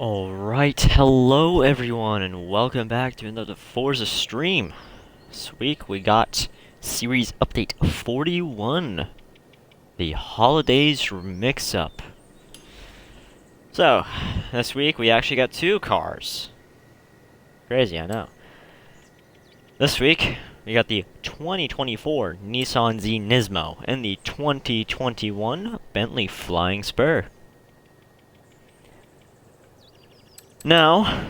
Alright, hello everyone, and welcome back to another Forza stream. This week we got Series Update 41, the Holidays Mix-Up. So, this week we actually got two cars. Crazy, I know. This week, we got the 2024 Nissan Z Nismo and the 2021 Bentley Flying Spur. Now,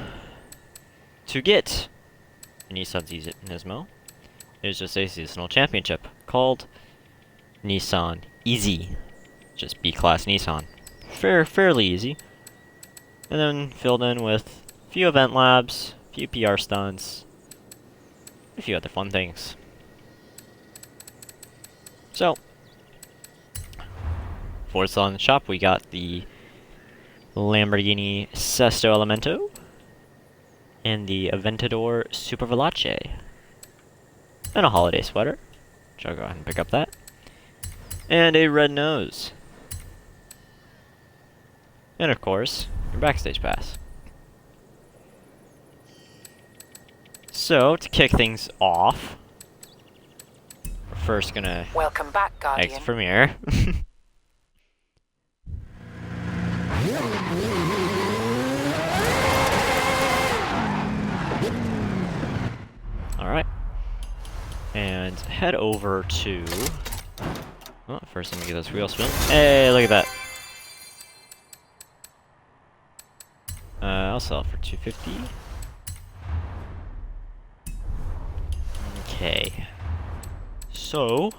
to get a Nissan Z Nismo, there's just a seasonal championship called Nissan Easy. Just B-Class Nissan. Fairly easy. And then filled in with a few event labs, a few PR stunts, a few other fun things. So, Forza on the shop, we got the Lamborghini Sesto Elemento and the Aventador Super Veloce. And a holiday sweater, which I'll go ahead and pick up that. And a red nose. And of course, your backstage pass. So, to kick things off, we're first gonna welcome back, Guardian. exit Premiere. Alright. And head over to... Oh, first let me get this wheel spin. Hey, look at that. I'll sell it for $250. Okay. So...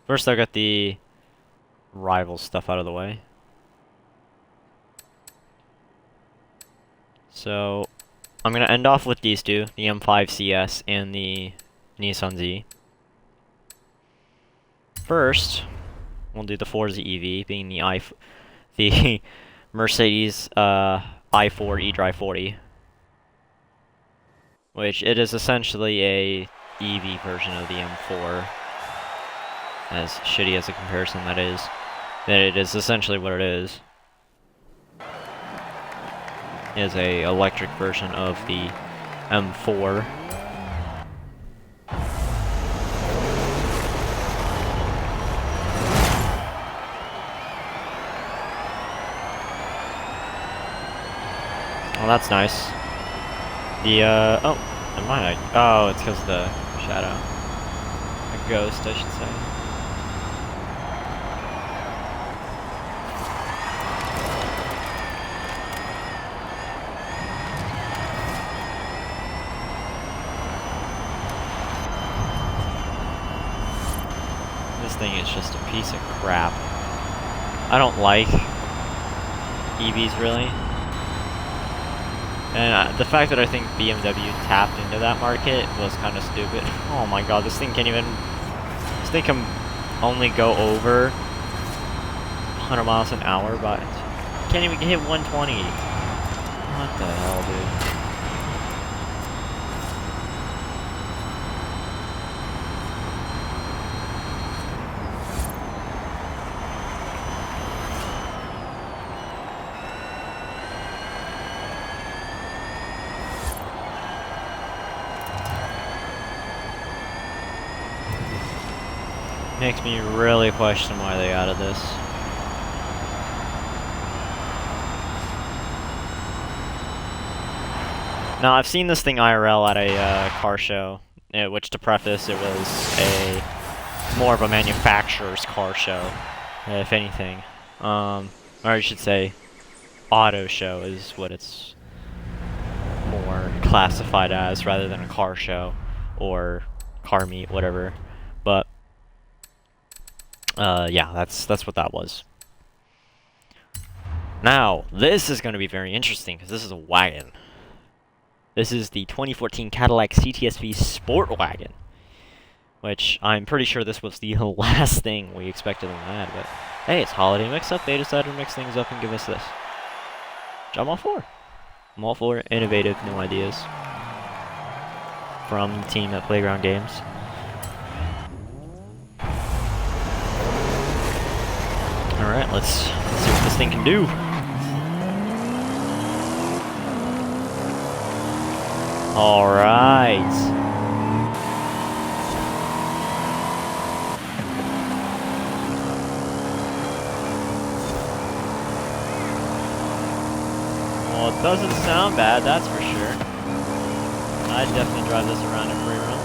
first I got the rival stuff out of the way. So, I'm gonna end off with these two, the M5 CS and the Nissan Z. First, we'll do the Forza EV, being the Mercedes i4 eDrive 40, which it is essentially a EV version of the M4. As shitty as a comparison that is, it is essentially what it is. It is a electric version of the M4. Well, that's nice. The oh, never mind. Oh, it's because of the shadow. A ghost, I should say. This thing is just a piece of crap. I don't like EVs really. And the fact that I think BMW tapped into that market was kind of stupid. Oh my god, this thing can't even... This thing can only go over 100 miles an hour, but can't even hit 120. What the hell, dude? Makes me really question why they added this. Now, I've seen this thing IRL at a car show, which to preface, it was more of a manufacturer's car show, if anything. Or I should say, auto show is what it's more classified as, rather than a car show, or car meet, whatever. But yeah, that's what that was. Now, this is going to be very interesting, because this is a wagon. This is the 2014 Cadillac CTS-V Sport Wagon, which I'm pretty sure this was the last thing we expected them to add, but hey, it's holiday mix-up, they decided to mix things up and give us this. Which I'm all for. I'm all for innovative new ideas from the team at Playground Games. Alright, let's see what this thing can do. Alright. Well, it doesn't sound bad, that's for sure. I'd definitely drive this around in free run.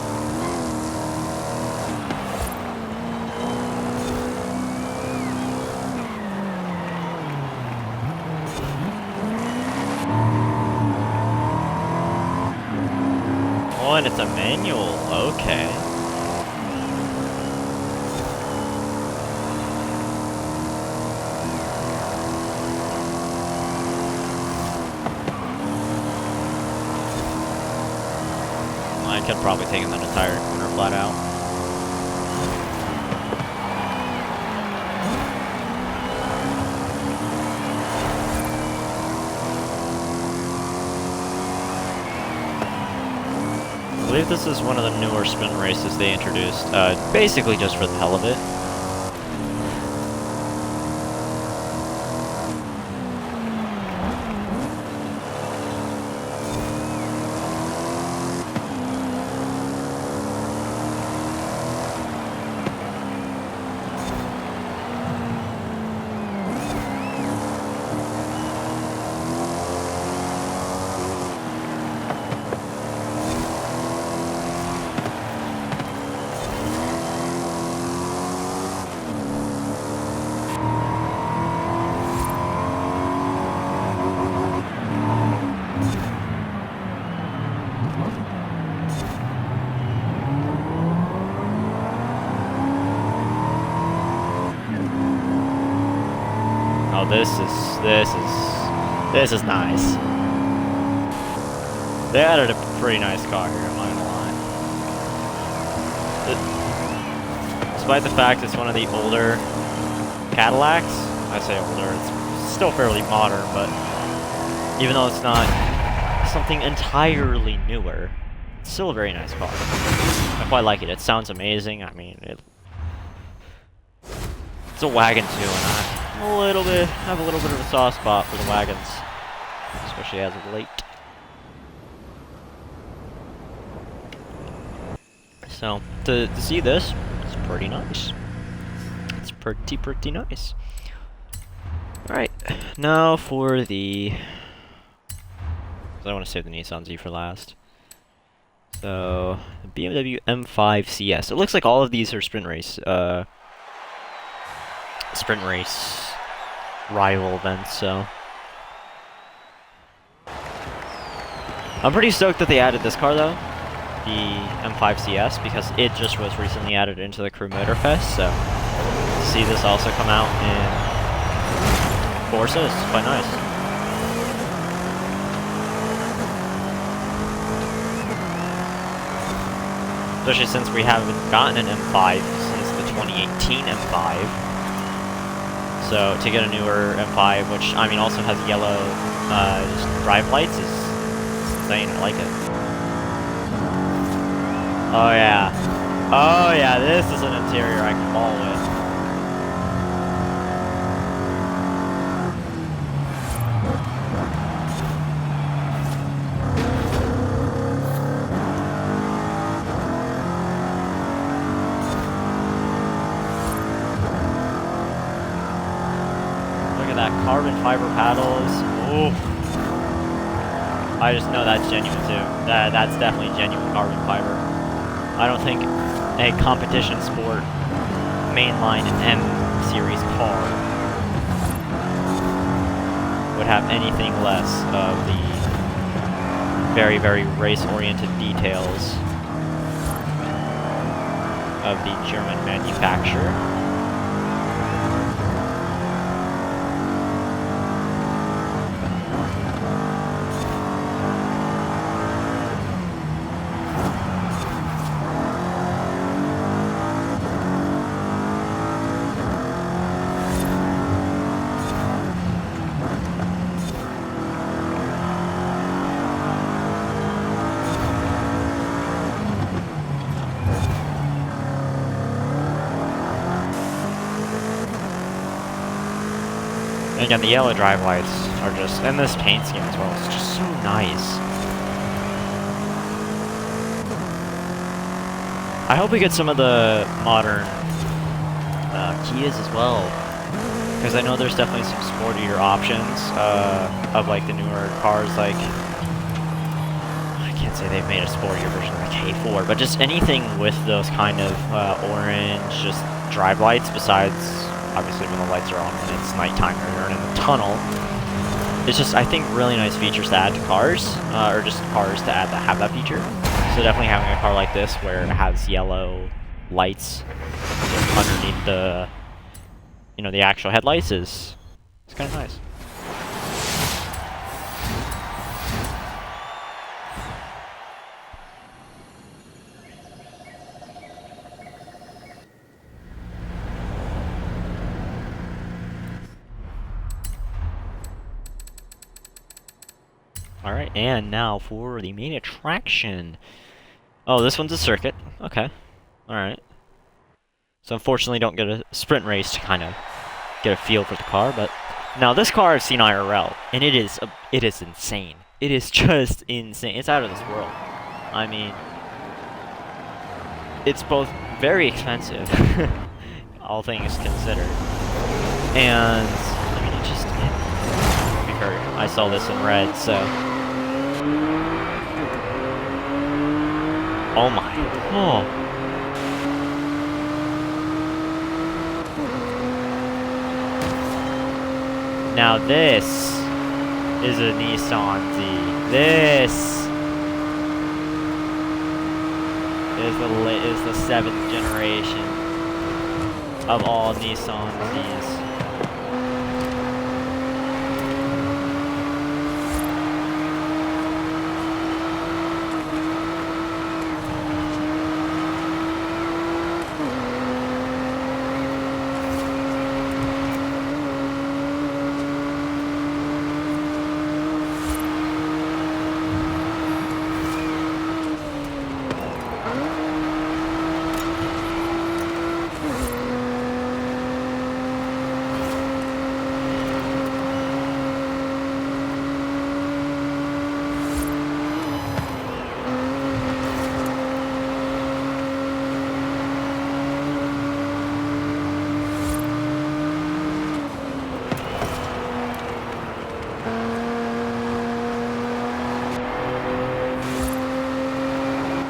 Oh, and it's a manual. Okay. I could probably take that entire corner flat out. I believe this is one of the newer spin races they introduced, basically just for the hell of it. Oh, this is nice. They added a pretty nice car here, I'm not gonna lie. Despite the fact it's one of the older Cadillacs, I say older, it's still fairly modern, but even though it's not something entirely newer, it's still a very nice car. I quite like it. It sounds amazing. I mean, it's a wagon too, and I have a little bit of a soft spot for the wagons, especially as of late. So to see this, it's pretty nice. It's pretty nice. All right, now for the. I want to save the Nissan Z for last. So the BMW M5 CS. It looks like all of these are sprint race rival events, so I'm pretty stoked that they added this car though, the M5 CS, because it just was recently added into the Crew Motor Fest, so to see this also come out in Forza is quite nice. Especially since we haven't gotten an M5 since the 2018 M5. So to get a newer M5, which I mean also has yellow just drive lights, is insane. I like it. Oh yeah. Oh yeah, this is an interior I can ball with. That carbon fiber paddles. Ooh. I just know that's genuine too. That's definitely genuine carbon fiber. I don't think a competition sport mainline M series car would have anything less of the very, very race-oriented details of the German manufacturer. And again, the yellow drive lights are just, and this paint scheme as well, it's just so nice. I hope we get some of the modern Kias as well, because I know there's definitely some sportier options of like the newer cars. Like, I can't say they've made a sportier version of the K4, but just anything with those kind of orange, just drive lights. Besides, obviously, when the lights are on and it's nighttime or you're in the tunnel. It's just, I think, really nice features to add to cars, or just cars to add that have that feature. So definitely having a car like this where it has yellow lights underneath the, you know, the actual headlights is kind of nice. Alright, and now for the main attraction. Oh, this one's a circuit. Okay. Alright. So unfortunately don't get a sprint race to kind of get a feel for the car, but now this car I've seen IRL, and it is insane. It is just insane. It's out of this world. I mean, it's both very expensive, all things considered, and I mean, it just, I saw this in red, so. Oh my. Oh. Now this is a Nissan Z. This is the 7th generation of all Nissan Zs.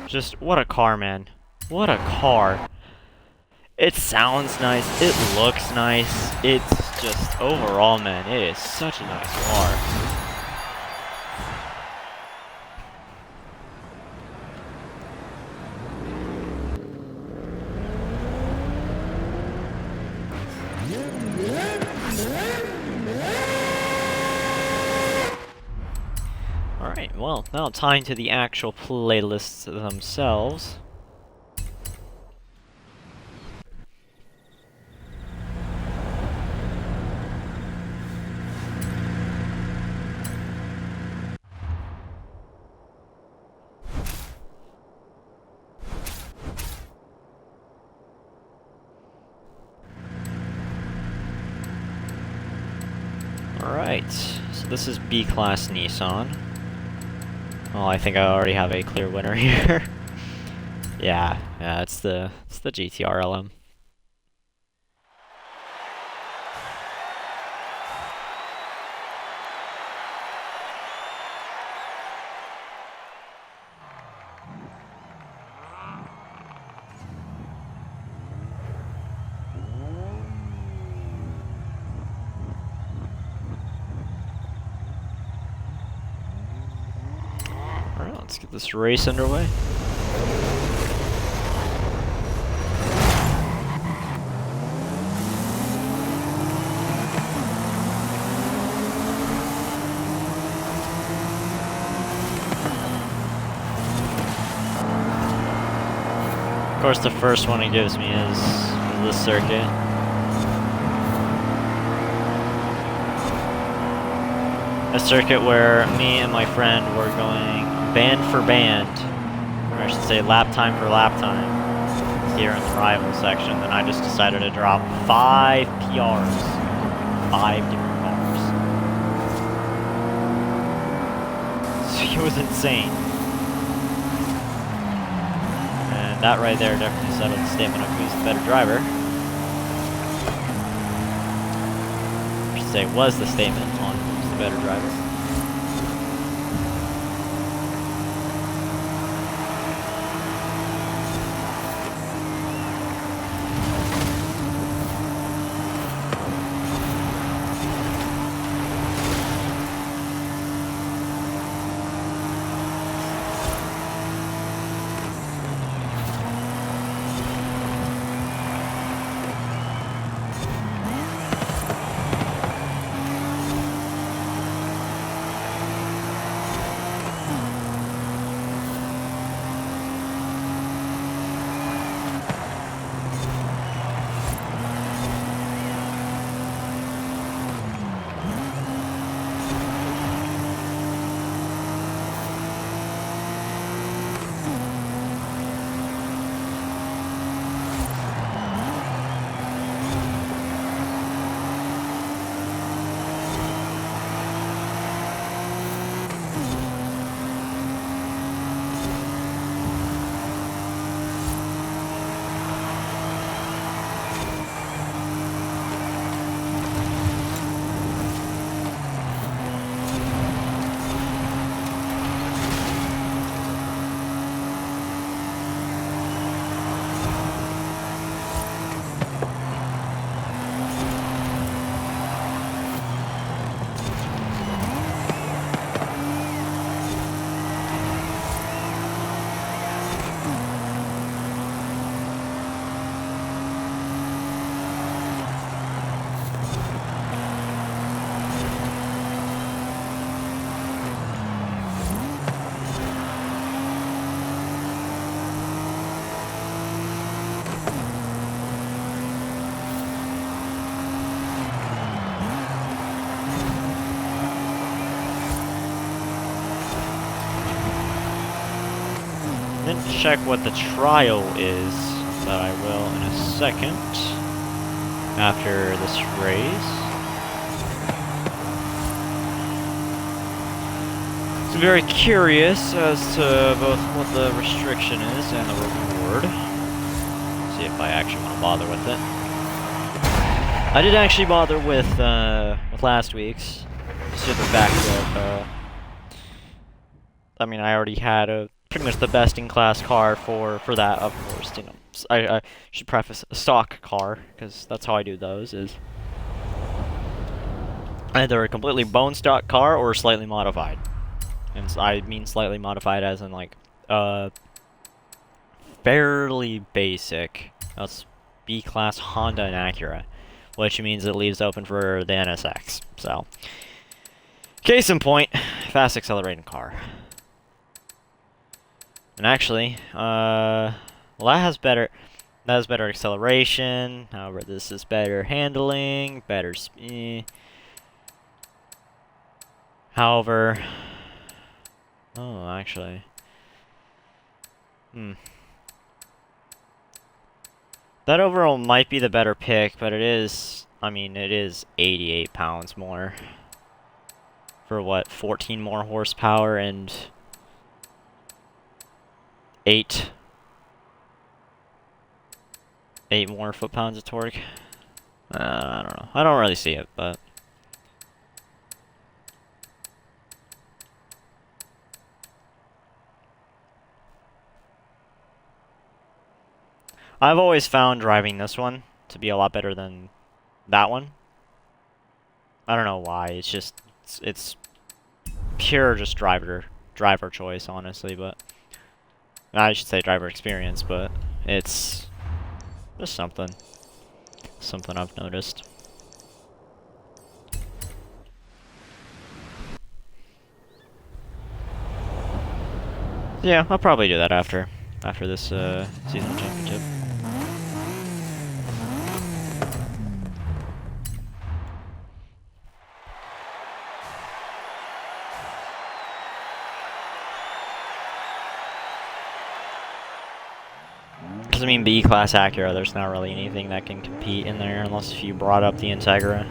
Just, what a car, man. What a car. It sounds nice, it looks nice, it's just, overall, man, it is such a nice car. Alright, well, now time to the actual playlists themselves. Alright, so this is B-Class Nissan. Oh, I think I already have a clear winner here. yeah, it's the GTR LM. Let's get this race underway. Of course, the first one it gives me is this circuit. A circuit where me and my friend were going band for band, or I should say lap time for lap time, here in the rival section. Then I just decided to drop 5 PRs, 5 different cars. It was insane. And that right there definitely settled the statement of who's the better driver. I should say was the statement on who's the better driver. Then check what the trial is, that I will in a second, after this race. So very curious as to both what the restriction is and the reward. See if I actually want to bother with it. I did actually bother with last week's. Just did the backflip. I mean, I already had a pretty much the best in class car for that, of course. You know, I should preface a stock car, because that's how I do those. Is either a completely bone stock car or slightly modified. And I mean slightly modified as in like fairly basic. That's B-class Honda and Acura, which means it leaves open for the NSX. So, case in point, fast accelerating car. And actually, well, that has better acceleration. However, this is better handling, better speed. However, oh, actually, that overall might be the better pick, but it is, I mean, it is 88 pounds more for what, 14 more horsepower and 8 more foot-pounds of torque. I don't know. I don't really see it, but I've always found driving this one to be a lot better than that one. I don't know why. It's just it's pure just driver choice, honestly, but I should say driver experience, but it's just something I've noticed. Yeah, I'll probably do that after this season championship. Because, I mean, B-Class Acura, there's not really anything that can compete in there unless if you brought up the Integra.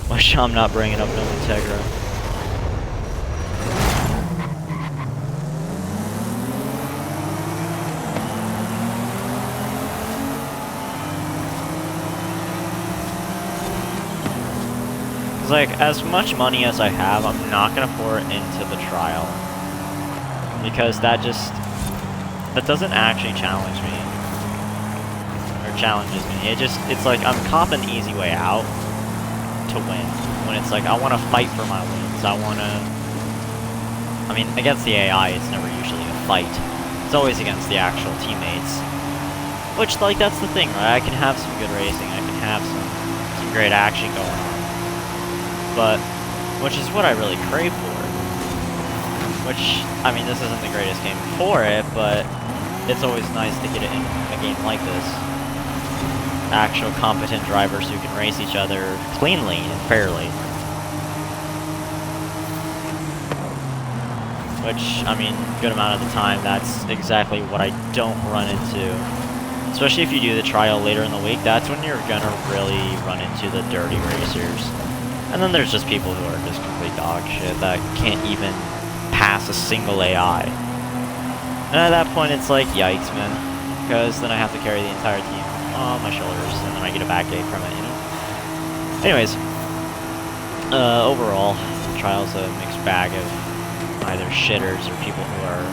Which I'm not bringing up no Integra. It's like, as much money as I have, I'm not gonna pour it into the trial. Because that doesn't actually challenge me. Or challenges me. It's like, I'm copping the easy way out to win. When it's like, I wanna fight for my wins. I mean, against the AI, it's never usually a fight. It's always against the actual teammates. Which, like, that's the thing, right? I can have some good racing, I can have some great action going on. But, which is what I really crave for. Which, I mean, this isn't the greatest game for it, but it's always nice to get it in a game like this. Actual competent drivers who can race each other cleanly and fairly. Which, I mean, good amount of the time, that's exactly what I don't run into. Especially if you do the trial later in the week, that's when you're gonna really run into the dirty racers. And then there's just people who are just complete dog shit that can't even pass a single AI. And at that point, it's like, yikes, man. Because then I have to carry the entire team on my shoulders, and then I get a backache from it, you know? Anyways, overall, the trial's a mixed bag of either shitters or people who are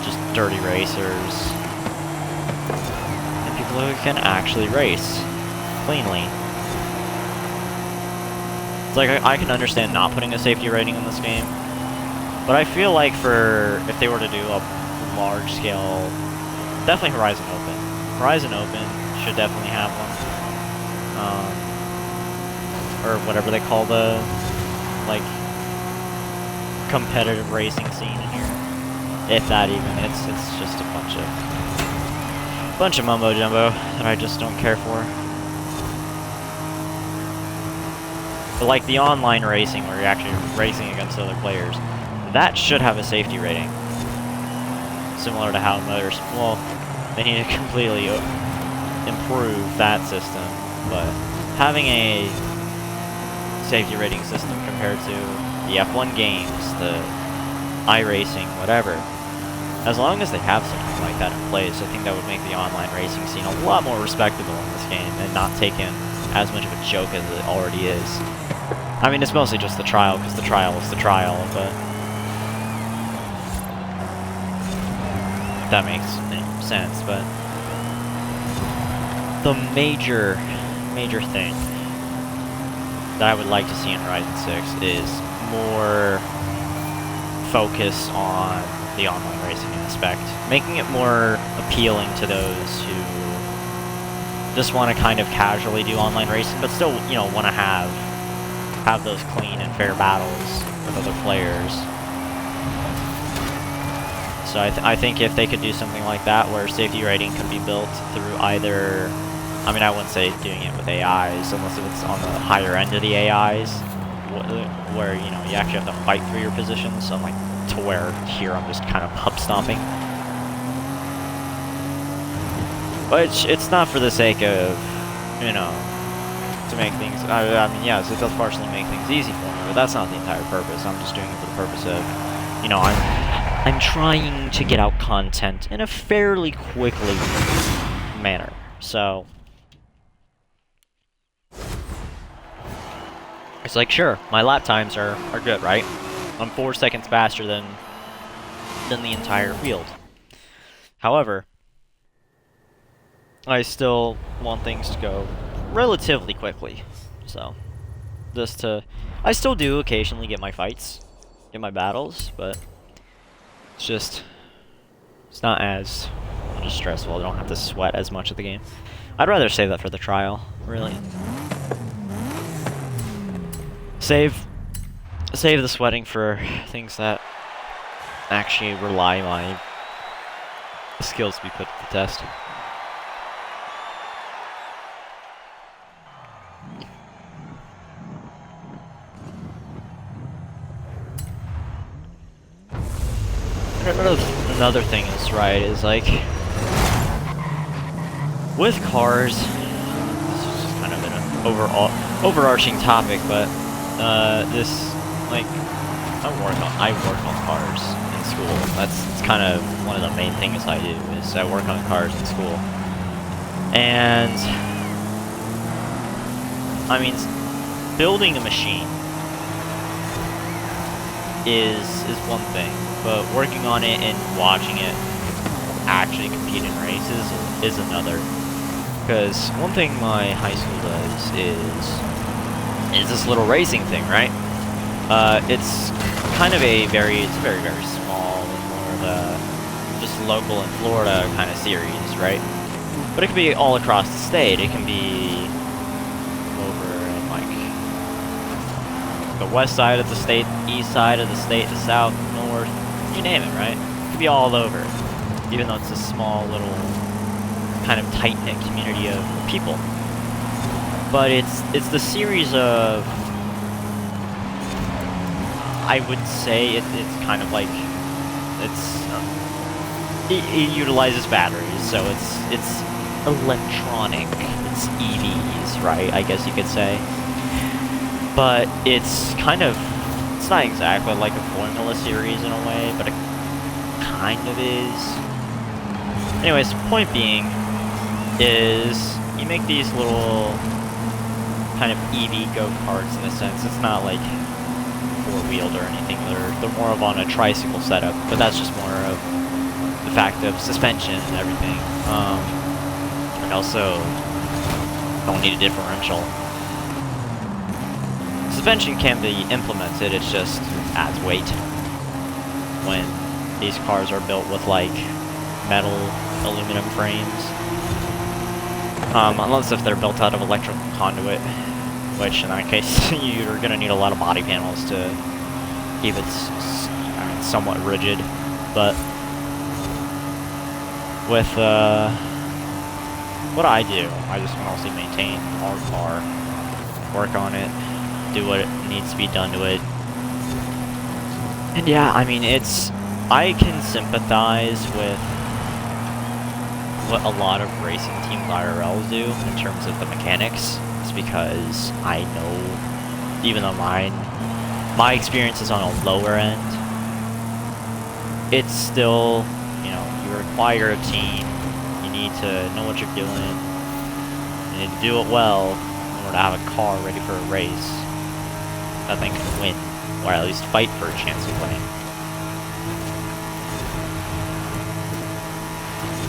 just dirty racers. And people who can actually race cleanly. It's like, I can understand not putting a safety rating in this game, but I feel like if they were to do a large scale, definitely Horizon Open. Horizon Open should definitely have one. Or whatever they call the, like, competitive racing scene in here. If that even, it's just a bunch of mumbo jumbo that I just don't care for. But like the online racing where you're actually racing against other players, that should have a safety rating. Similar to how well, they need to completely improve that system, but having a safety rating system compared to the F1 games, the iRacing, whatever, as long as they have something like that in place, I think that would make the online racing scene a lot more respectable in this game and not taken as much of a joke as it already is. I mean, it's mostly just the trial, because the trial is the trial, but that makes sense. But the major thing that I would like to see in Horizon 6 is more focus on the online racing aspect, making it more appealing to those who just want to kind of casually do online racing, but still, you know, want to have those clean and fair battles with other players. So I think if they could do something like that, where safety rating can be built through either, I mean, I wouldn't say doing it with AIs, unless it's on the higher end of the AIs, where, you know, you actually have to fight for your positions, unlike to where here I'm just kind of hub stomping. But it's not for the sake of, you know, to make things, I mean, yes, it does partially make things easy for me, but that's not the entire purpose. I'm just doing it for the purpose of, you know, I'm trying to get out content in a fairly quickly manner, so it's like, sure, my lap times are good, right? I'm 4 seconds faster than the entire field. However, I still want things to go relatively quickly, so I still do occasionally get my fights, get my battles, but it's not as stressful. I don't have to sweat as much at the game. I'd rather save that for the trial, really. Save the sweating for things that actually rely my skills to be put to the test. Another thing is, right, is like, with cars, this is just kind of an overarching topic, but this, like, I work on cars in school. That's kind of one of the main things I do, is I work on cars in school. And I mean, building a machine is one thing, but working on it and watching it actually compete in races is another. Because one thing my high school does is this little racing thing, right? It's kind of a very small, more of a just local in Florida kind of series, right? But it can be all across the state. It can be over in like the west side of the state, east side of the state, the south, north, you name it, right? It could be all over, even though it's a small little kind of tight-knit community of people. But it's the series of, I would say it's kind of like, it utilizes batteries, so it's electronic, it's EVs, right, I guess you could say. But it's kind of, it's not exactly like a formula series in a way, but it kind of is. Anyways, point being is you make these little kind of EV go-karts in a sense. It's not like four-wheeled or anything. They're more of on a tricycle setup, but that's just more of the fact of suspension and everything. And also don't need a differential. Suspension can be implemented, it just adds weight when these cars are built with like metal, aluminum frames. Unless if they're built out of electrical conduit, which in that case you're going to need a lot of body panels to keep it somewhat rigid. But with what I do, I just mostly maintain our car, work on it, do what it needs to be done to it. And yeah, I mean, I can sympathize with what a lot of racing team IRLs do in terms of the mechanics. It's because I know, even though my experience is on a lower end, it's still, you know, you require a team, you need to know what you're doing, you need to do it well in order to have a car ready for a race that thing can win, or at least fight for a chance of winning.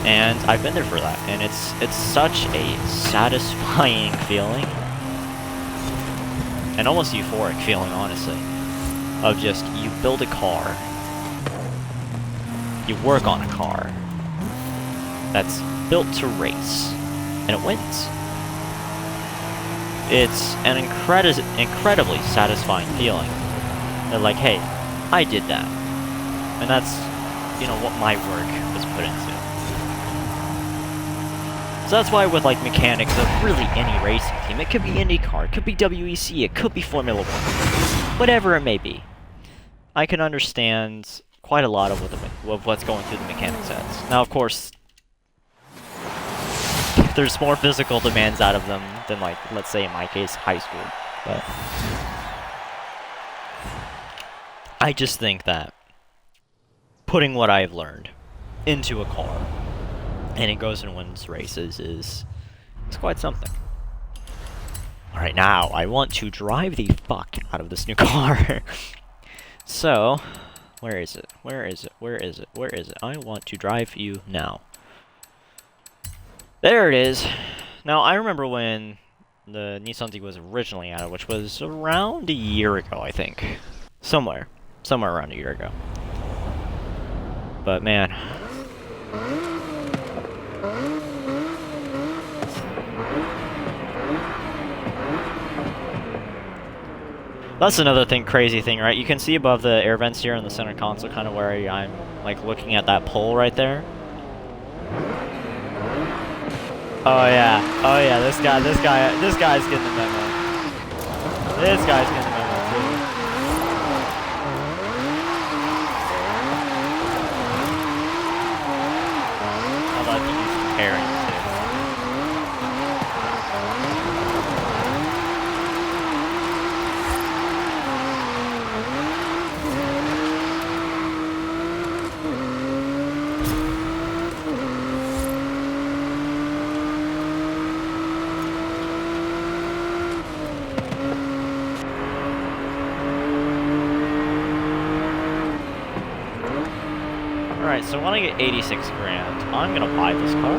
And I've been there for that, and it's such a satisfying feeling, and almost euphoric feeling, honestly, of just, you build a car, you work on a car that's built to race, and it wins. It's an incredibly satisfying feeling. They're like, hey, I did that. And that's, you know, what my work was put into. So that's why with, like, mechanics of really any racing team, it could be IndyCar, it could be WEC, it could be Formula 1, whatever it may be, I can understand quite a lot of what's going through the mechanic sets. Now, of course, there's more physical demands out of them than, like, let's say in my case, high school. But I just think that putting what I've learned into a car, and it goes and wins races, is quite something. Alright, now, I want to drive the fuck out of this new car. So, where is it? Where is it? Where is it? Where is it? I want to drive you now. There it is. Now, I remember when the Knightzky was originally out, which was around a year ago, I think. Somewhere around a year ago. But man, that's another crazy thing, right? You can see above the air vents here in the center console, kind of where I'm like looking at that pole right there. Oh yeah, this guy's getting the memo. This guy's getting the memo too. How about you comparing the two? Alright, so when I get 86 grand, I'm gonna buy this car.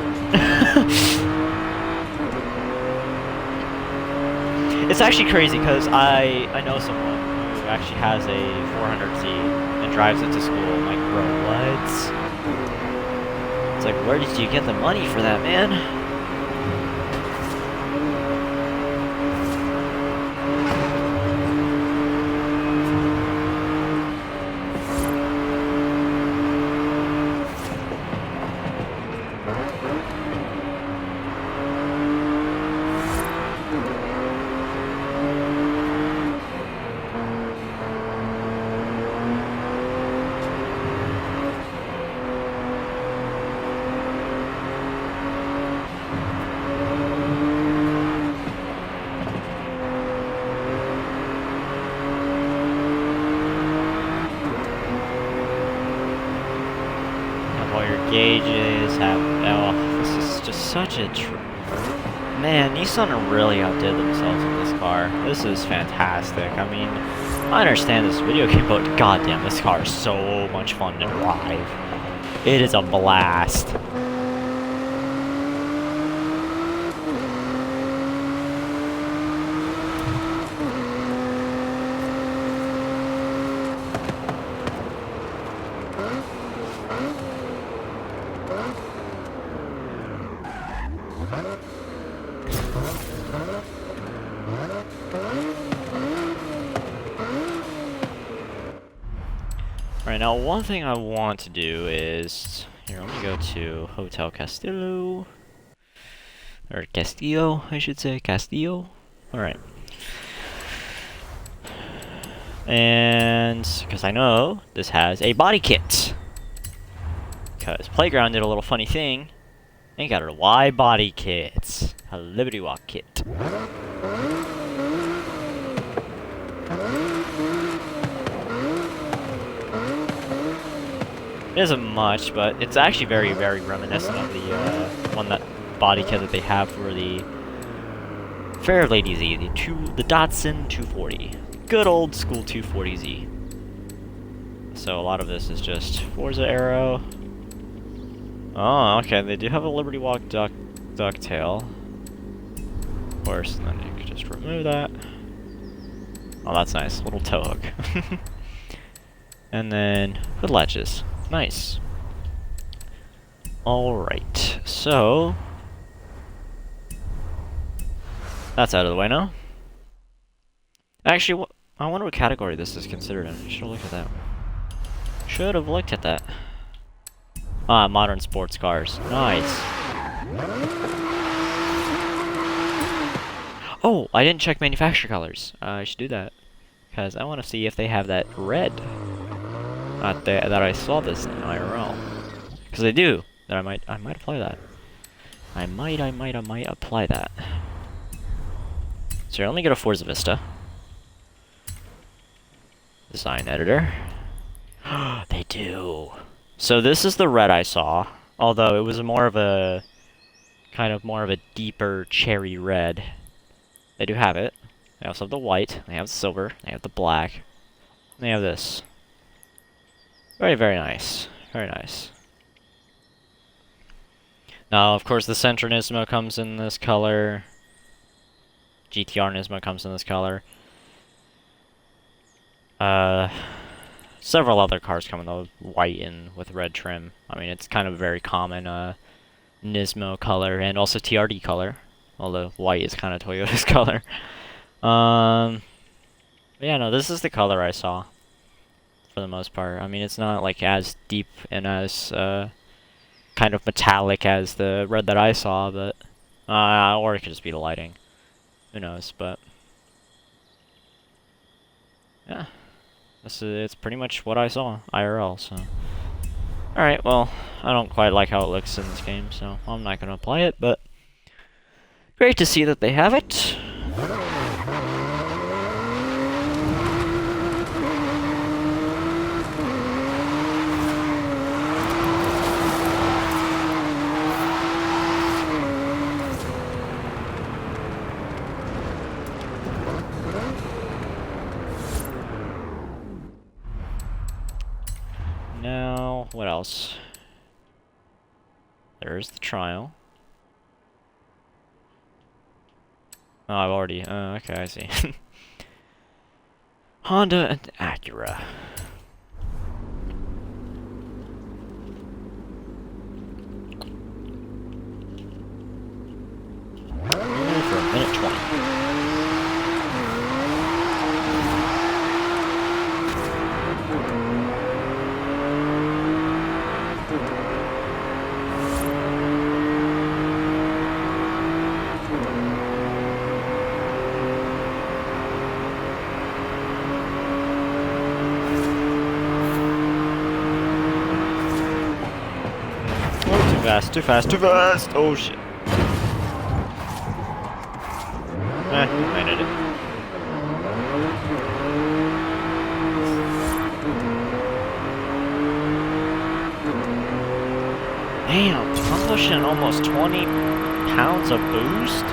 It's actually crazy because I know someone who actually has a 400Z and drives it to school. I'm like, bro, what? It's like, where did you get the money for that, man? Gauges have, oh, this is just such a man, Nissan really outdid themselves with this car. This is fantastic. I mean, I understand this video game, but goddamn, this car is so much fun to drive. It is a blast. Alright, now one thing I want to do is... Here, let me go to Hotel Castillo. Or Castillo, I should say. Castillo? Alright. And... because I know this has a body kit. Because Playground did a little funny thing. They got a Y body kit. A Liberty Walk kit. It isn't much, but it's actually very, very reminiscent of the body kit that they have for the Fairlady Z, the Datsun 240. Good old school 240Z. So a lot of this is just Forza Aero. Oh, okay, they do have a Liberty Walk ducktail. Of course, then you could just remove that. Oh, that's nice. Little tow hook. And then hood latches. Nice. Alright, so... that's out of the way now. Actually, I wonder what category this is considered in. Should have looked at that. Should have looked at that. Ah, modern sports cars. Nice. Oh, I didn't check manufacturer colors. I should do that. Because I want to see if they have that red. That I saw this in IRL. Because they do. Then I might apply that. I might apply that. So here, let me get a Forza Vista. Design editor. They do. So this is the red I saw. Although it was more of a deeper cherry red. They do have it. They also have the white. They have the silver. They have the black. And they have this. Very, very nice. Very nice. Now, of course, the Sentra Nismo comes in this color. GTR Nismo comes in this color. Several other cars come in the white and with red trim. I mean, it's kind of a very common Nismo color and also TRD color. Although white is kind of Toyota's color. Yeah, no, this is the color I saw. For the most part. I mean, it's not like as deep and as kind of metallic as the red that I saw, but or it could just be the lighting. Who knows? But yeah, it's pretty much what I saw IRL. So, all right. Well, I don't quite like how it looks in this game, so I'm not gonna apply it. But great to see that they have it. Now, what else? There's the trial. Oh, I've already... okay, I see. Honda and Acura. For a minute 20. Too fast, too fast! Oh shit. I did it. Damn, I'm pushing almost 20 pounds of boost?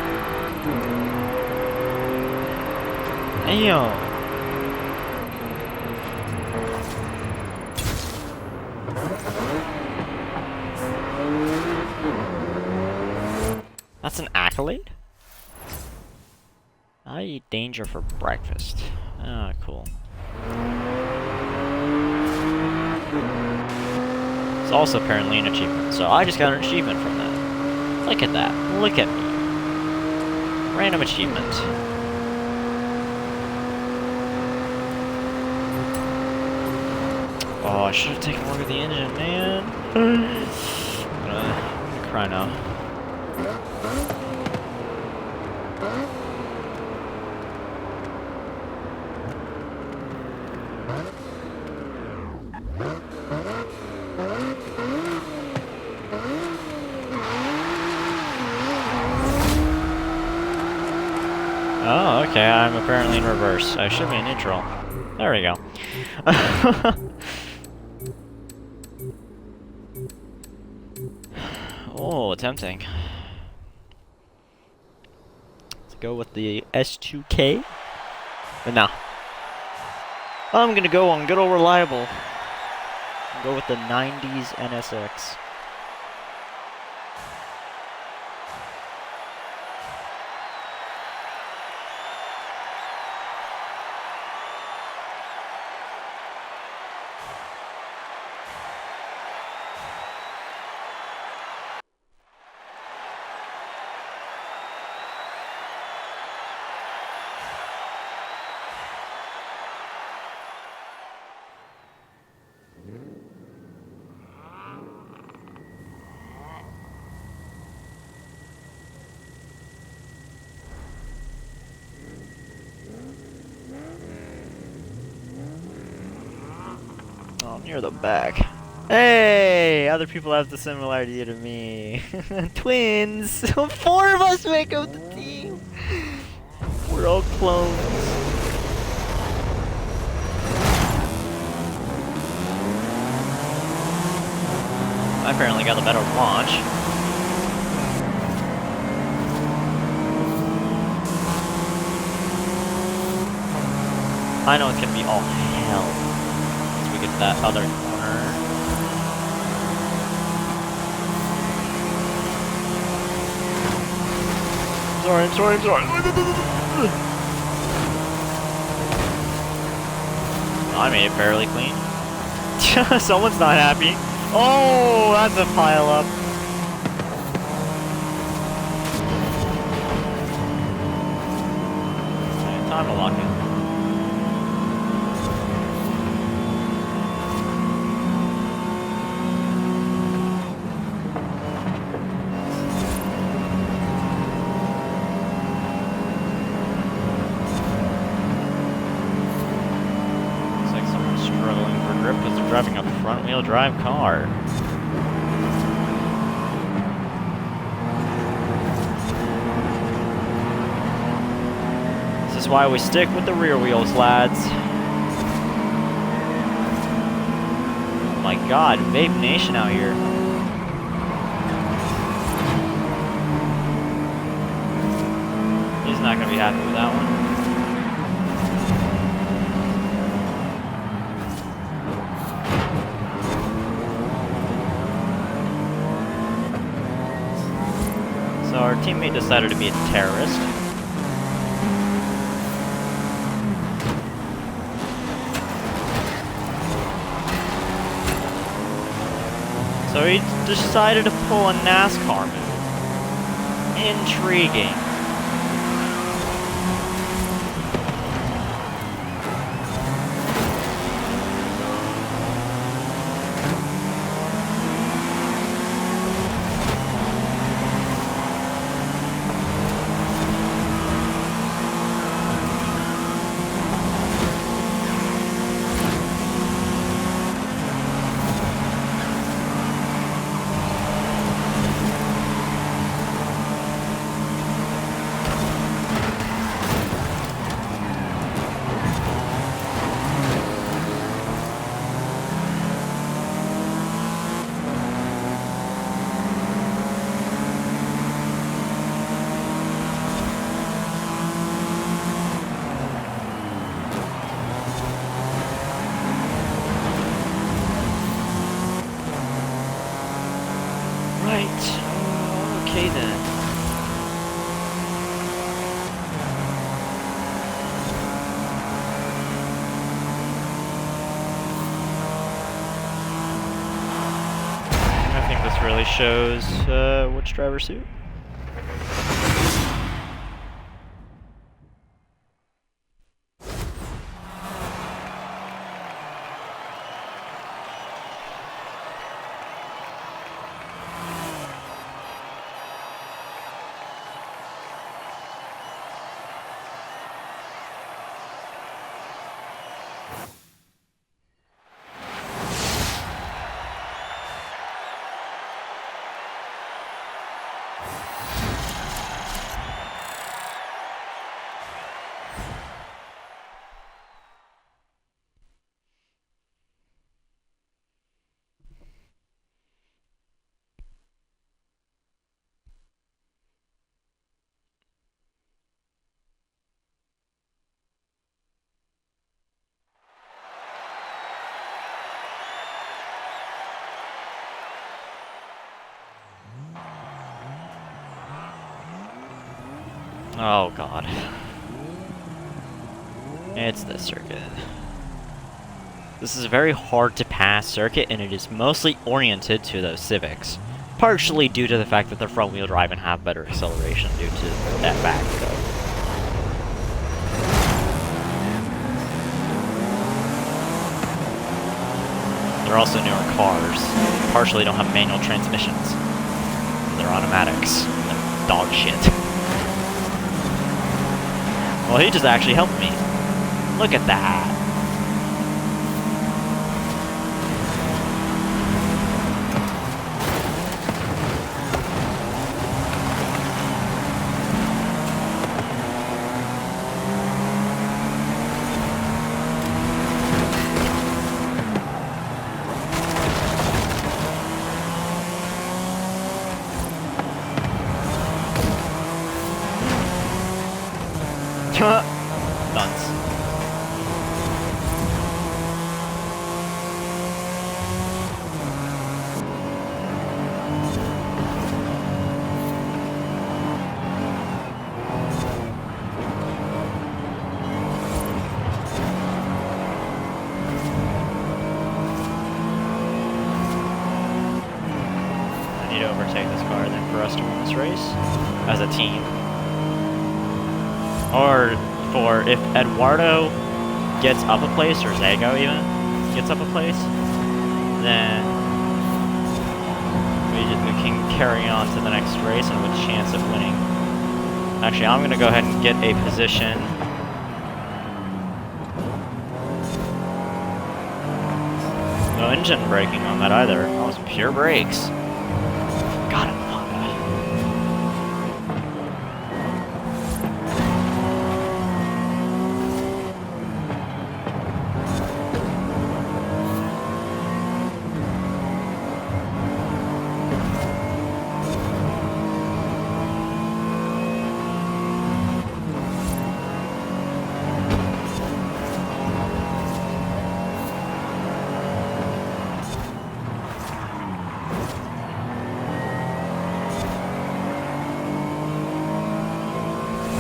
Damn. That's an accolade? I eat danger for breakfast. Ah, cool. It's also apparently an achievement, so I just got an achievement from that. Look at that. Look at me. Random achievement. Oh, I should have taken a look at the engine, man. I'm gonna cry now. Oh, okay, I'm apparently in reverse. I should be in neutral. There we go. Oh, tempting. Let's go with the S2K. But no. I'm gonna go on good old reliable. Go with the 90s NSX. Oh, near the back. Hey! Other people have the similarity to me. Twins! 4 of us make up the team! We're all clones. I apparently got the better launch. I know it's gonna be all hell. Get that other corner. I'm sorry. I made it fairly clean. Someone's not happy. Oh, that's a pile up. Okay, time to lock in. Driving a front-wheel drive car. This is why we stick with the rear wheels, lads. Oh my god, Vape Nation out here. He's not gonna be happy with that one. So our teammate decided to be a terrorist. So he decided to pull a NASCAR move. Intriguing. Okay then. I think this really shows which driver suit. Oh god. It's this circuit. This is a very hard to pass circuit, and it is mostly oriented to those Civics. Partially due to the fact that they're front-wheel drive and have better acceleration due to that fact, though. They're also newer cars. Partially don't have manual transmissions. They're automatics. They're dog shit. Well, he just actually helped me. Look at that. Nuts. I need to overtake this car then for us to win this race as a team. Or for if Eduardo gets up a place, or Zago even gets up a place, then we can carry on to the next race and have a chance of winning. Actually, I'm going to go ahead and get a position. No engine braking on that either. That was pure brakes. God, I love that.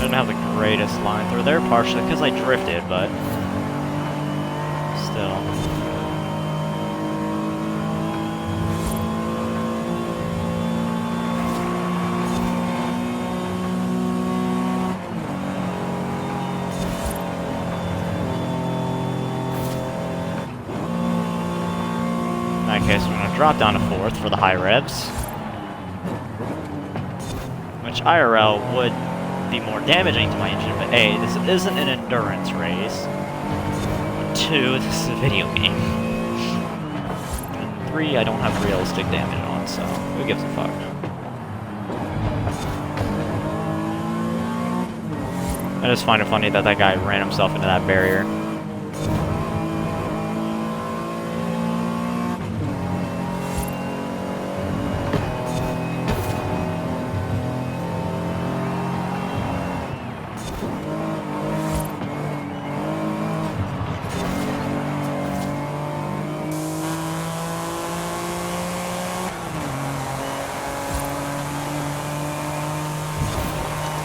didn't have the greatest line through there, partially because I drifted, but still. In that case, we're going to drop down to 4th for the high revs. Which IRL would be more damaging to my engine, but A, this isn't an endurance race. 2, this is a video game. And 3, I don't have realistic damage on, so who gives a fuck? I just find it funny that that guy ran himself into that barrier.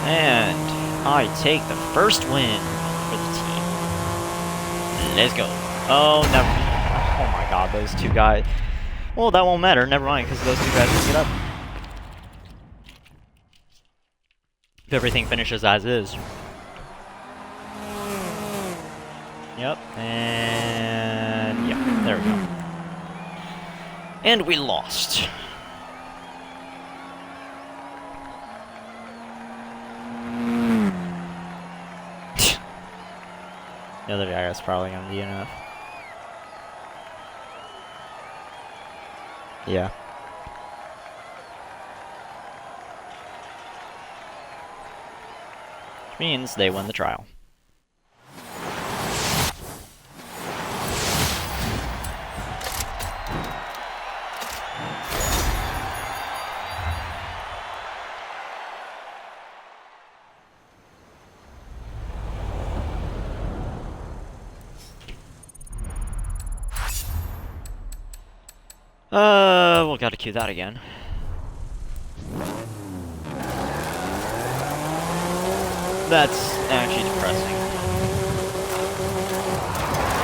And I take the first win for the team. Let's go. Oh, never. Oh my god, those two guys. Well, that won't matter. Never mind, because those two guys will get up. If everything finishes as is. Yep, and yeah, there we go. And we lost. The other guy is probably gonna be enough. Yeah. Which means they win the trial. We'll gotta queue that again. That's actually depressing.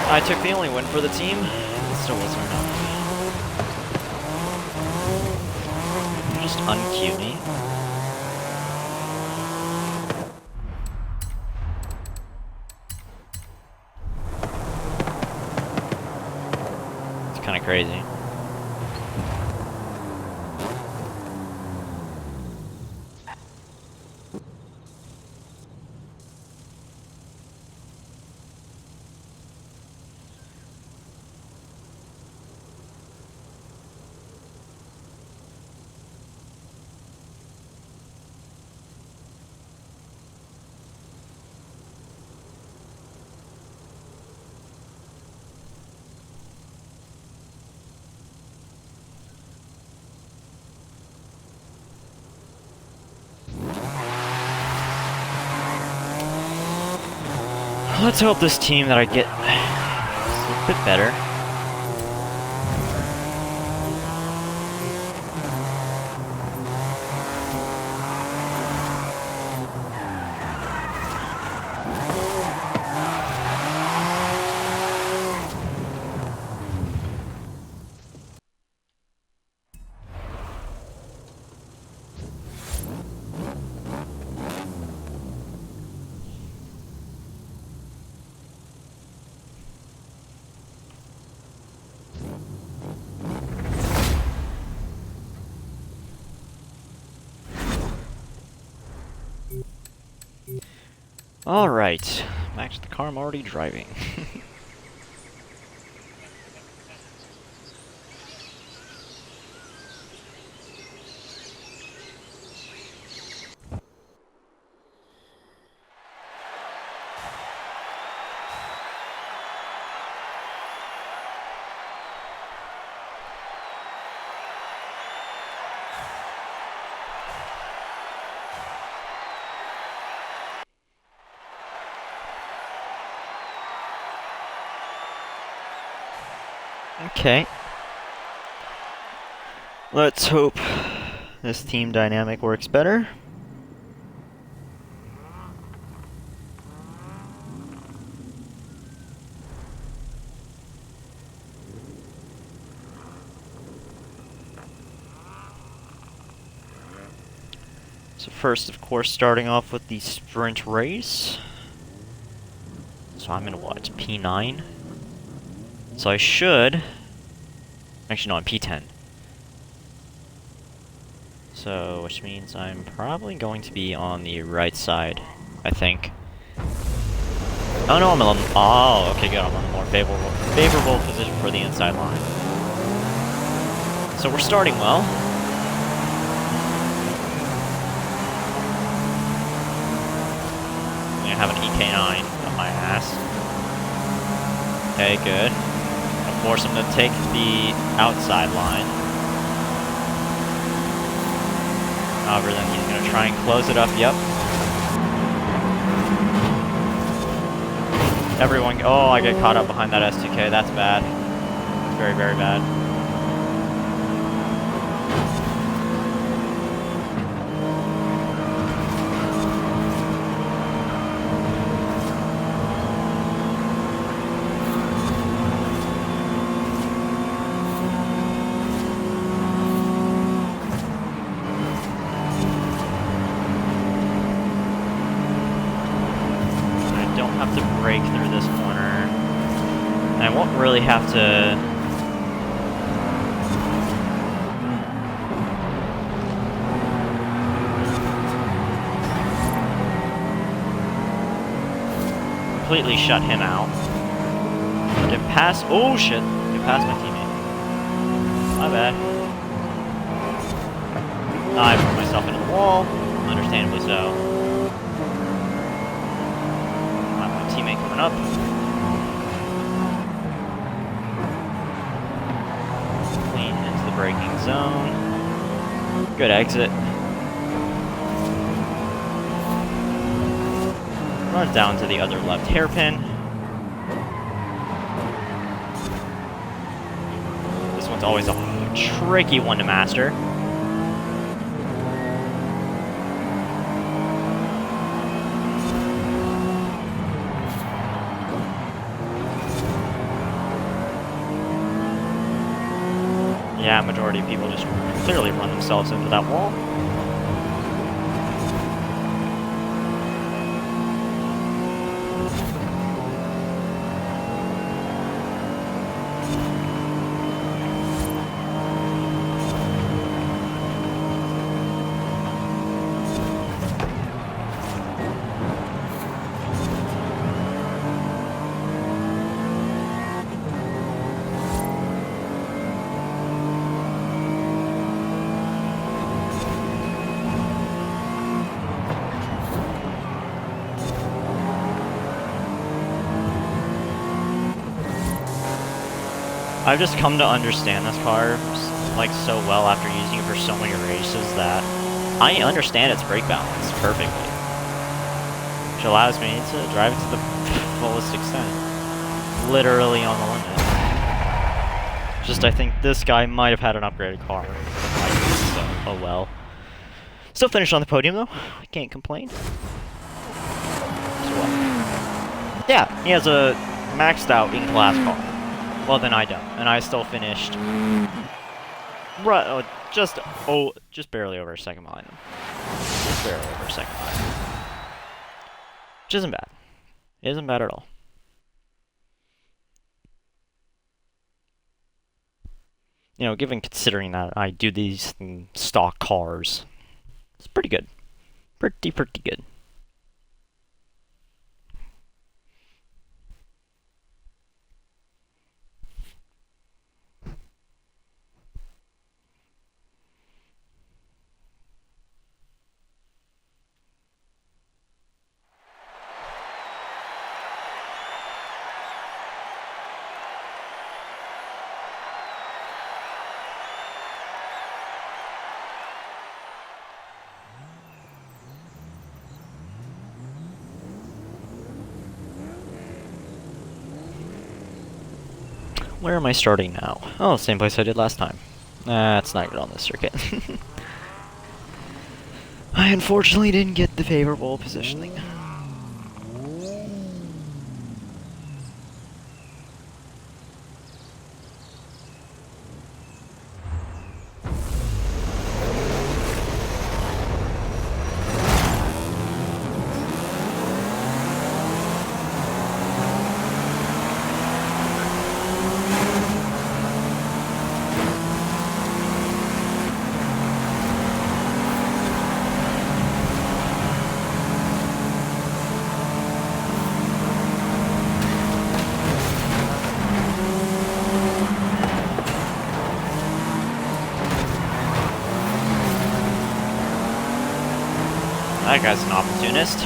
I took the only win for the team. It still wasn't enough. You just unqueue me. It's kinda crazy. Let's hope this team that I get is a bit better. Alright, back to the car I'm already driving. Okay. Let's hope this team dynamic works better. So first, of course, starting off with the sprint race. So I'm in what, P9? So I should... Actually, no, I'm P10. So, which means I'm probably going to be on the right side, I think. Oh no, I'm on... Oh, okay, good. I'm on the more favorable position for the inside line. So we're starting well. I'm gonna have an EK9 on my ass. Okay, good. Gonna force him to take the outside line. However, then he's gonna try and close it up, yep. Everyone, oh, I get caught up behind that S2K, that's bad. It's very, very bad. Break through this corner. And I won't really have to... completely shut him out. Get past... Oh shit! Get past my teammate. My bad. I put myself into the wall. Understandably so. Teammate coming up. Clean into the braking zone. Good exit. Run down to the other left hairpin. This one's always a tricky one to master. Yeah, majority of people just clearly run themselves into that wall. I've just come to understand this car like so well after using it for so many races that I understand its brake balance perfectly, which allows me to drive it to the fullest extent, literally on the limit. Just I think this guy might have had an upgraded car, so oh well. Still finished on the podium though. I can't complain. So yeah, he has a maxed out in-class car. Well, then I don't, and I still finished just barely over a second behind him. Just barely over a second behind him. Which isn't bad. It isn't bad at all. You know, considering that I do these in stock cars, it's pretty good. Pretty good. Where am I starting now? Oh, same place I did last time. It's not good on this circuit. I unfortunately didn't get the favorable positioning. That guy's an opportunist.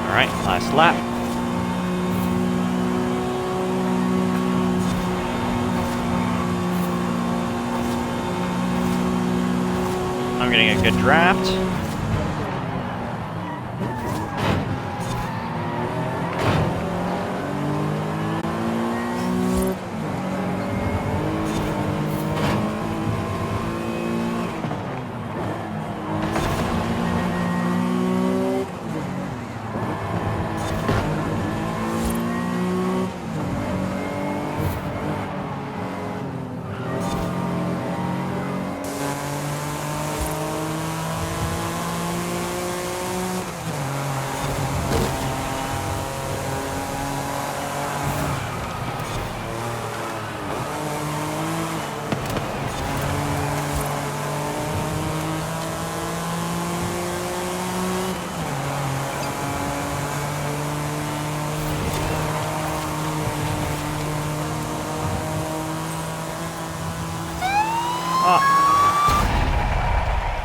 Alright, last lap. I'm getting a good draft.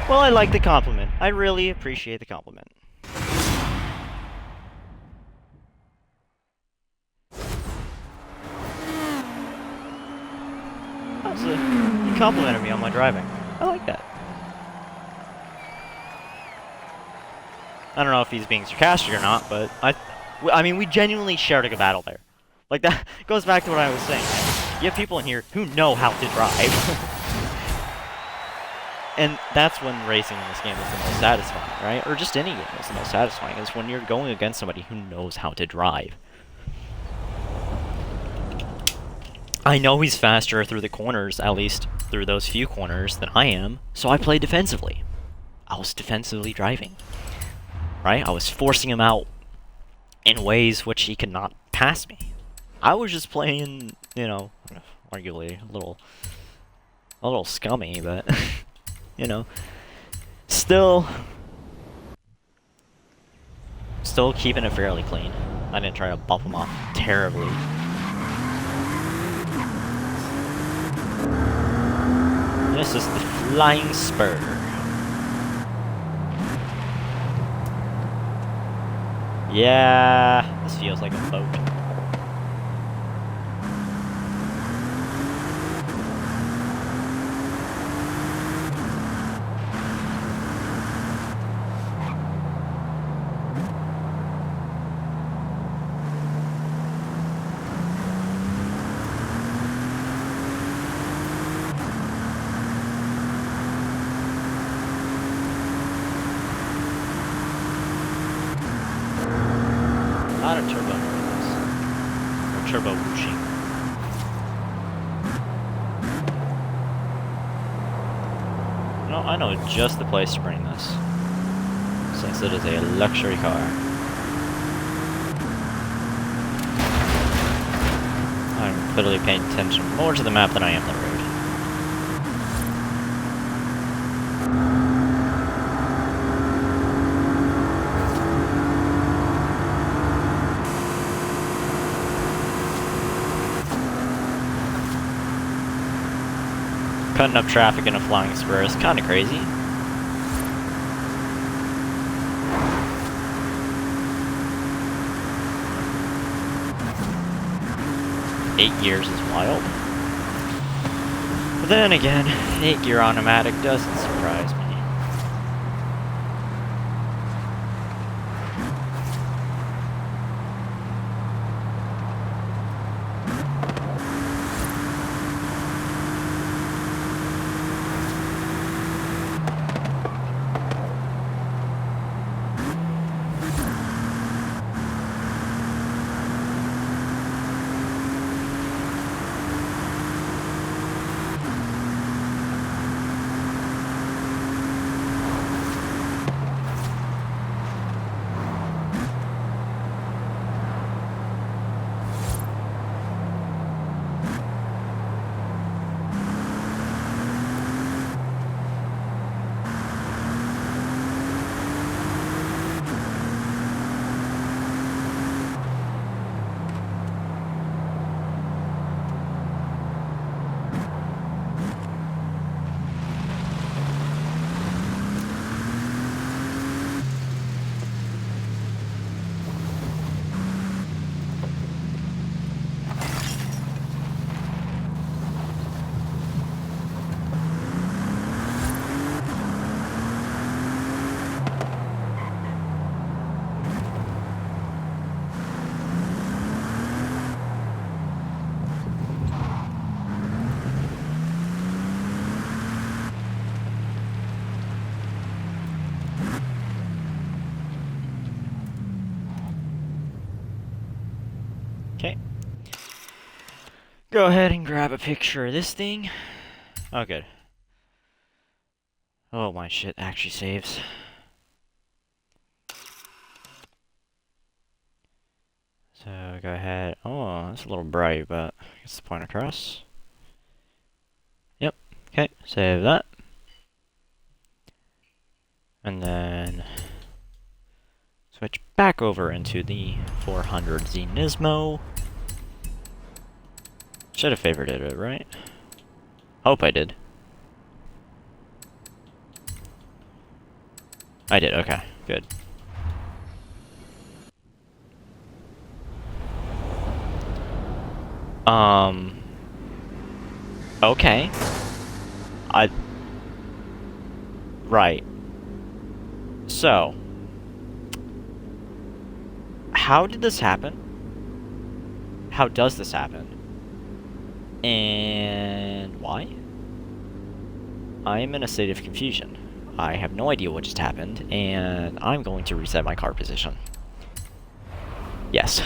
Well, I like the compliment. I really appreciate the compliment. You complimented me on my driving. I like that. I don't know if he's being sarcastic or not, but I mean, we genuinely shared a battle there. Like, that goes back to what I was saying. You have people in here who know how to drive. And that's when racing in this game is the most satisfying, right? Or just any game is the most satisfying, is when you're going against somebody who knows how to drive. I know he's faster through the corners, at least through those few corners, than I am, so I played defensively. I was defensively driving, right? I was forcing him out in ways which he could not pass me. I was just playing, you know, arguably a little scummy, but... you know, still keeping it fairly clean. I didn't try to bump him off terribly. This is the Flying Spur. Yeah, this feels like a boat. turbo whooshing. No, I know just the place to bring this, since it is a luxury car. I'm literally paying attention more to the map than I am the road. Cutting up traffic in a flying spur is kind of crazy. Eight gears is wild. But then again, 8-gear automatic doesn't surprise me. Okay. Go ahead and grab a picture of this thing. Oh, good. Oh, my shit actually saves. So, go ahead. Oh, that's a little bright, but I guess the point across. Yep. Okay, save that. And then switch back over into the 400Z Nismo. Should have favorited it, right? Hope I did. I did, okay, good. Okay. Right. So, how did this happen? How does this happen? And why? I am in a state of confusion. I have no idea what just happened, and I'm going to reset my car position. Yes.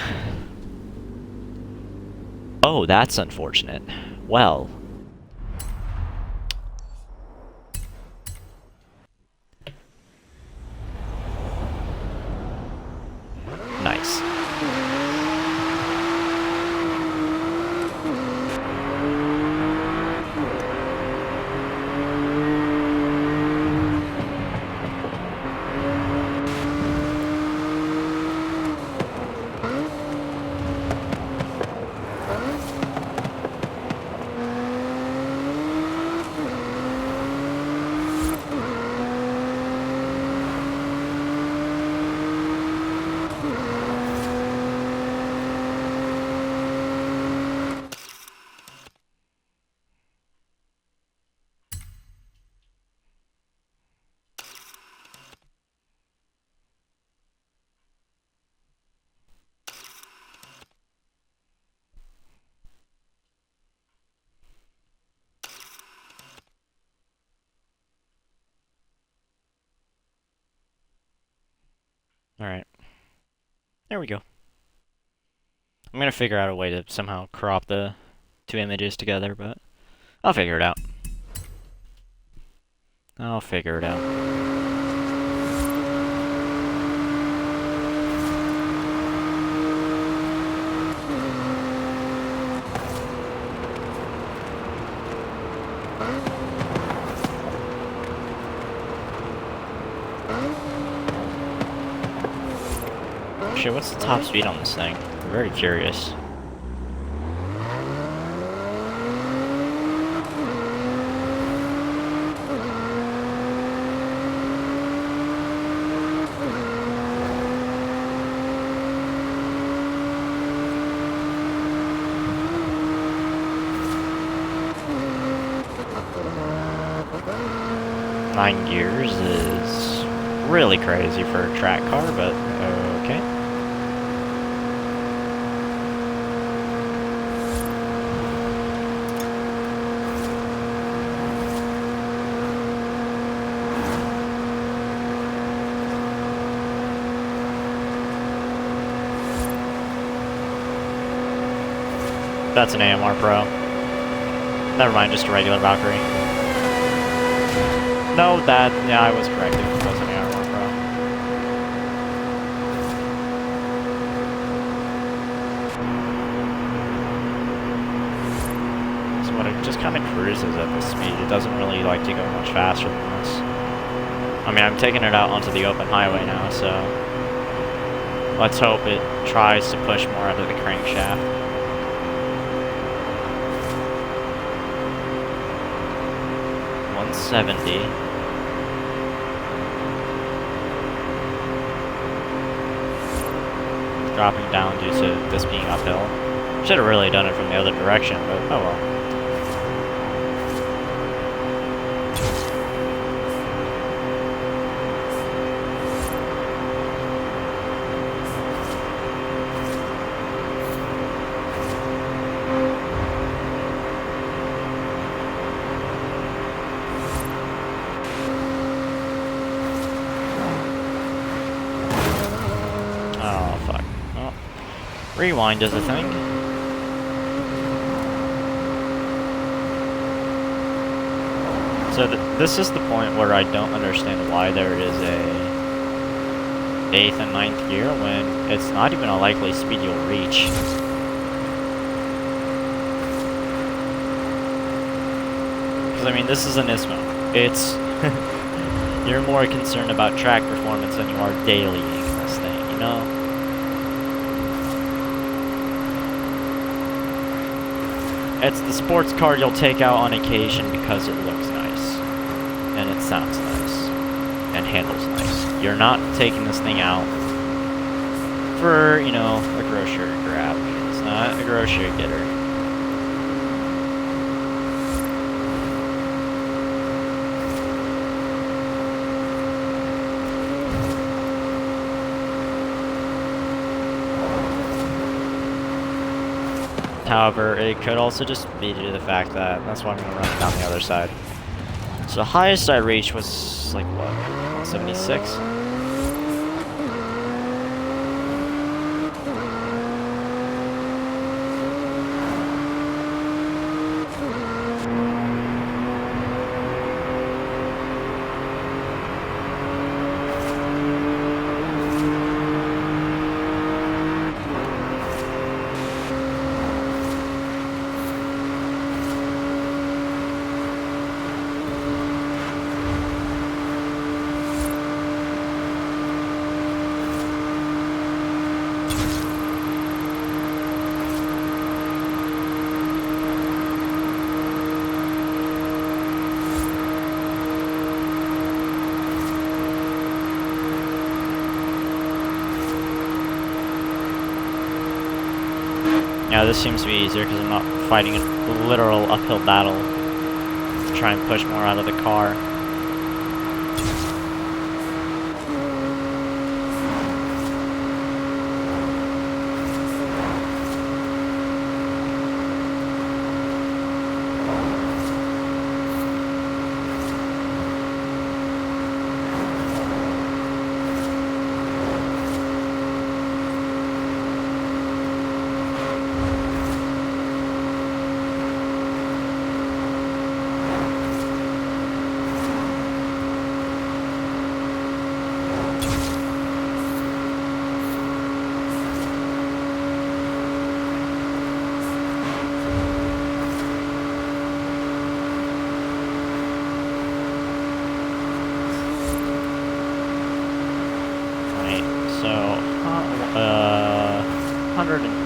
Oh, that's unfortunate. Well. Nice. Alright. There we go. I'm gonna figure out a way to somehow crop the two images together, but I'll figure it out. I'll figure it out. Shit, what's the top speed on this thing? I'm very curious. Nine gears is really crazy for a track car, but okay. That's an AMR Pro. Never mind, just a regular Valkyrie. No, yeah, I was correct. It was an AMR Pro. So when it just kind of cruises at this speed, it doesn't really like to go much faster than this. I mean, I'm taking it out onto the open highway now, so let's hope it tries to push more out of the crankshaft. 170. Dropping down due to this being uphill. Should have really done it from the other direction, but oh well. Rewind is a thing. So this is the point where I don't understand why there is a 8th and 9th gear when it's not even a likely speed you'll reach. Because I mean, this is a Nismo. It's you're more concerned about track performance than you are dailying this thing, you know? It's the sports car you'll take out on occasion because it looks nice, and it sounds nice, and handles nice. You're not taking this thing out for, you know, a grocery grab. It's not a grocery getter. However, it could also just be due to the fact that that's why I'm going to run it down the other side. So the highest I reached was like what, 176? Yeah, this seems to be easier because I'm not fighting a literal uphill battle to try and push more out of the car.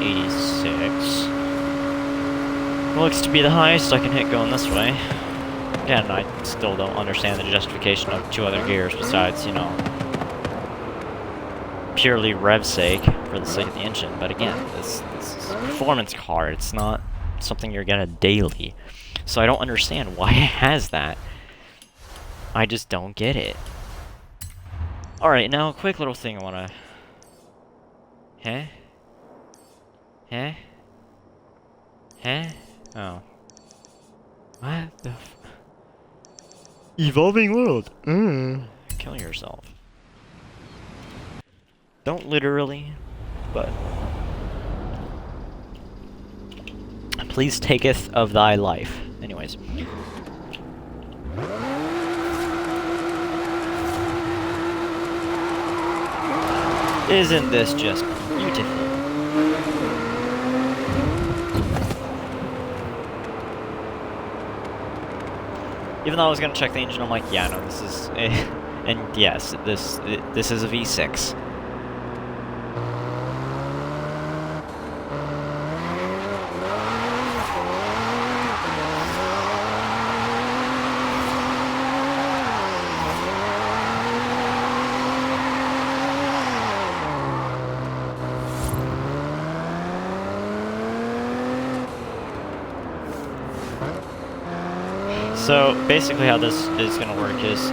86. Looks to be the highest I can hit going this way. Again, I still don't understand the justification of 2 other gears besides, you know, purely rev sake, for the sake of the engine. But again, this is a performance car. It's not something you're gonna daily. So I don't understand why it has that. I just don't get it. Alright, now a quick little thing I wanna... Huh? Huh? Huh? Oh. What the f... Evolving world! Kill yourself. Don't literally, but... Please taketh of thy life. Anyways. Isn't this just beautiful? Even though I was gonna check the engine, I'm like, yeah, no, this is... and yes, this is a V6. So, basically how this is going to work is,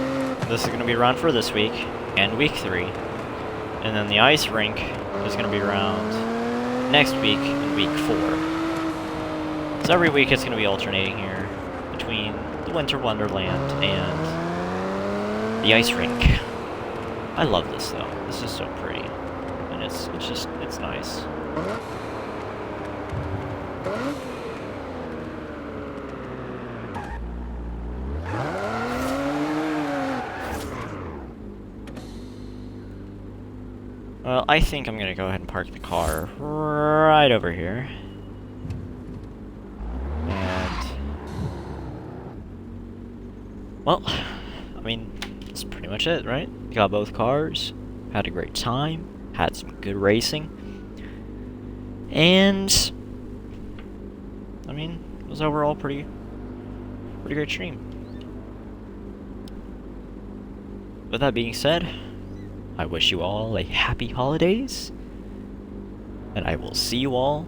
this is going to be around for this week, and week 3, and then the ice rink is going to be around next week and week 4. So every week it's going to be alternating here between the Winter Wonderland and the ice rink. I love this though, this is so pretty, and it's nice. Well, I think I'm gonna go ahead and park the car right over here. And... well, I mean, that's pretty much it, right? Got both cars, had a great time, had some good racing. And... I mean, it was overall pretty great stream. With that being said, I wish you all a happy holidays, and I will see you all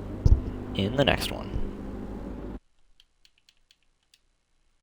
in the next one.